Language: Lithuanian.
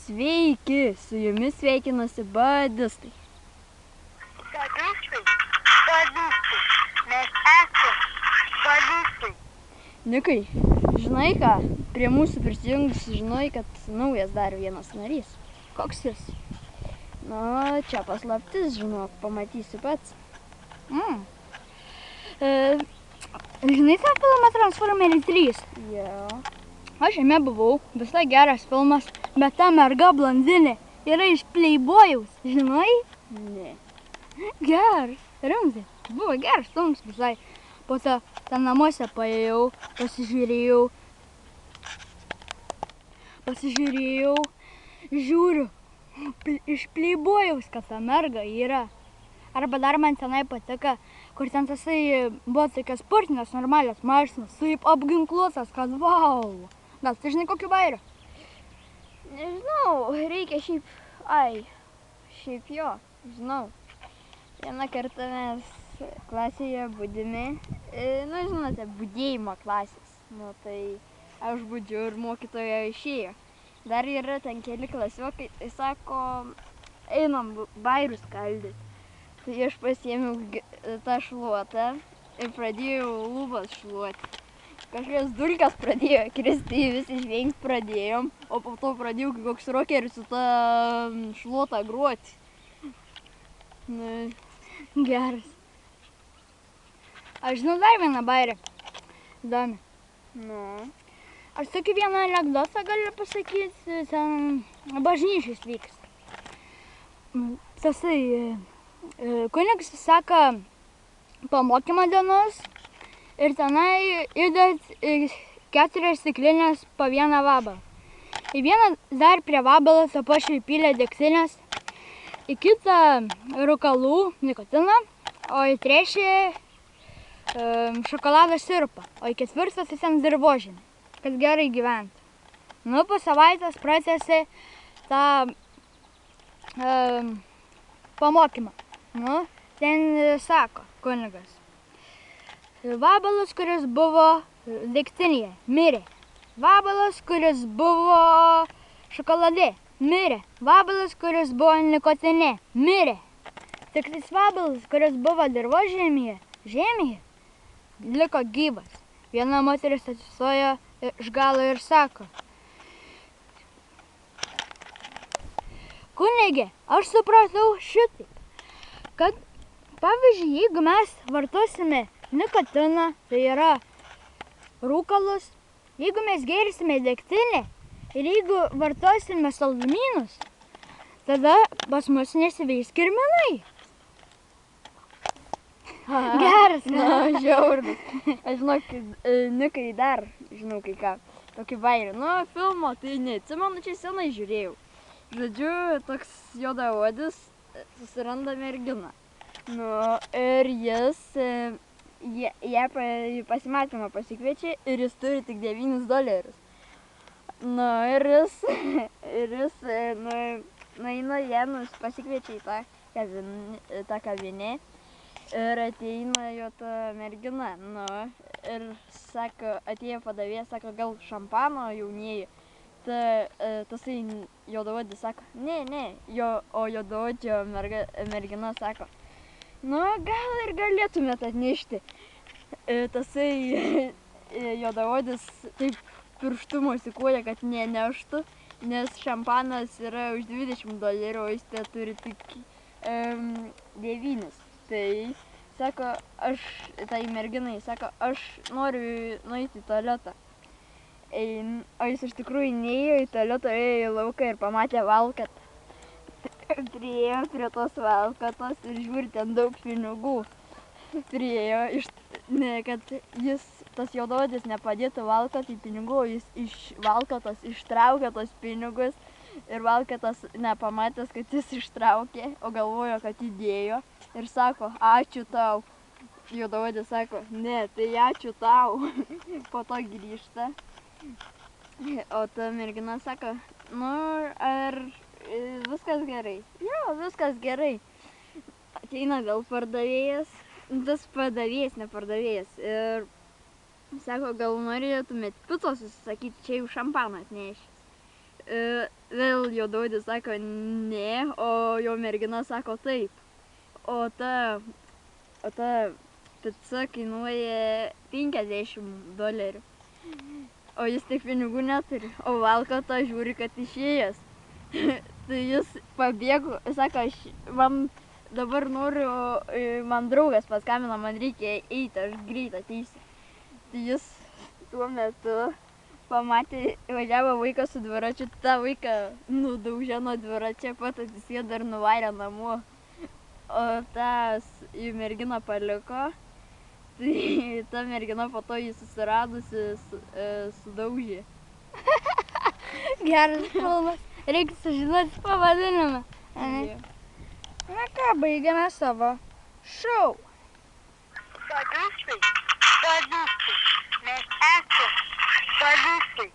Sveiki, su jumis sveikinasi badistai. Badistai, mes esame badistai. Nikai, žinai ką, prie mūsų prisijungus žinai, kad naujas dar vienas narys. Koks jis? Nu, čia paslaptis, žinok, pamatysi pats. Žinai tą filmą Transformeriai 3? Jo. Aš jame buvau, visai geras filmas, bet ta merga blondinė yra iš Playboyaus, žinai? Ne. Geras, rimtai, buvo geras filmas visai. Po to ten namuose paėjau, pasižiūrėjau, žiūriu, iš Playboyaus, kad ta merga yra. Arba dar man tenai patiko, kur ten tasai buvo tokios sportinės normalios mašinos, taip apginkluotas, kad vau. Gal tu žinai kokiu bairiu? Nežinau, reikia šiaip jo, žinau. Vieną kartą mes klasėje budimi, žinote, budėjimo klasės. Nu, tai aš budžiu ir mokytoja išėjo. Dar yra ten keli klasiokai, tai sako, einam bairius skaldyti. Tai aš pasiėmiau tą šluotą ir pradėjau lūpas šluoti. Kažkokios dulkės pradėjo kristi, visi žvengt pradėjom, o po to pradėjau koks rokeris su tą šluotą gruoti. Geras. Aš žinau dar vieną bairį. Įdomi. Aš tokį vieną anekdotą galiu pasakyti, ten bažnyčios vyks. Tasai kunigas sako pamokymą dienos ir tenai įdėt 4 stiklinės po vieną vabalą. Į vieną dar prie vabalo to pačiu įpylė degtinės, į kitą rūkalų nikotiną, o į trečią šokolado sirupą, o į ketvirtą tai ten dirvožemį, kad gerai gyventų. Nu, po savaitės pratęsė tą pamokymą. Nu, ten sako kunigas. Vabalas, kuris buvo degtinėje, mirė. Vabalas, kuris buvo šokolade, mirė. Vabalas, kuris buvo nikotine, mirė. Tik tas vabalas, kuris buvo dirvožemyje, liko gyvas. Viena moteris atsistojo iš galo ir sako: kunige, aš supratau šitaip, kad pavyzdžiui, jeigu mes vartosime nikotiną, tai yra rūkalus, jeigu mes gersime degtinę ir jeigu vartosime saldumynus, tada pas mus nesiveis kirminai. Geras. Žiaurus. Aš žinau, Nikai dar, žinau kai ką, tokį bairį. Filmo tai neatsimenu, čia senai žiūrėjau. Žodžiu, toks juodaodis susiranda merginą. Ir jis ją pasimatymą pasikviečia ir jis turi tik $9. Ir jis nueina ją, pasikviečia į tą kavinę ir ateina jo ta mergina. Ir sako, atėjo padavėjas, sako, gal šampano jaunieji. Tasai juodaodis sako, ne, o juodaodžio mergina sako, gal ir galėtumėt atnešti. Tasai juodaodis taip pirštu mosikuoja, kad neneštų, nes šampanas yra už $20, o jis te turi tik 9. Tai sako, tai merginai sako, aš noriu nueiti į tualetą. O jis iš tikrųjų neėjo į tualetą, ėjo į lauką ir pamatė valkatą. Priėjo prie tos valkatos ir žiūri, ten daug pinigų. Priėjo, kad tas juodaodis nepadėtų valkatai pinigų, jis iš valkatos ištraukė tos pinigus ir valkatas nepamatęs, kad jis ištraukė, o galvojo, kad įdėjo ir sako, ačiū tau. Juodaodis sako, ne, tai ačiū tau. Po to grįžta. O ta mergina sako, ar viskas gerai? Jo, viskas gerai. Ateina vėl pardavėjas, tas padavėjas, ne pardavėjas. Ir sako, gal norėtumėt picos užsisakyti, čia jau šampaną atnešęs. vėl juodaodis sako ne, o jo mergina sako taip. O ta pica kainuoja $50. O jis tiek pinigų neturi. O valkata žiūri, kad išėjęs. Tai jis pabėgo, sako, man dabar noriu, man draugas paskambino, man reikia eiti, aš greit ateisiu. Tai jis tuo metu pamatė, važiavo vaiką su dviračiu, tą vaiką nudaužė nuo dviračio, pat atsisėdo ir nuvarė namo. O tas jų merginą paliko, tai ta mergina po to jį susiradusi sudaužė. Geras filmas. Reikia sužinoti pavadinimą. Jo. Na ką, baigiame savo šou. Balistai, balistai, mes esam balistai.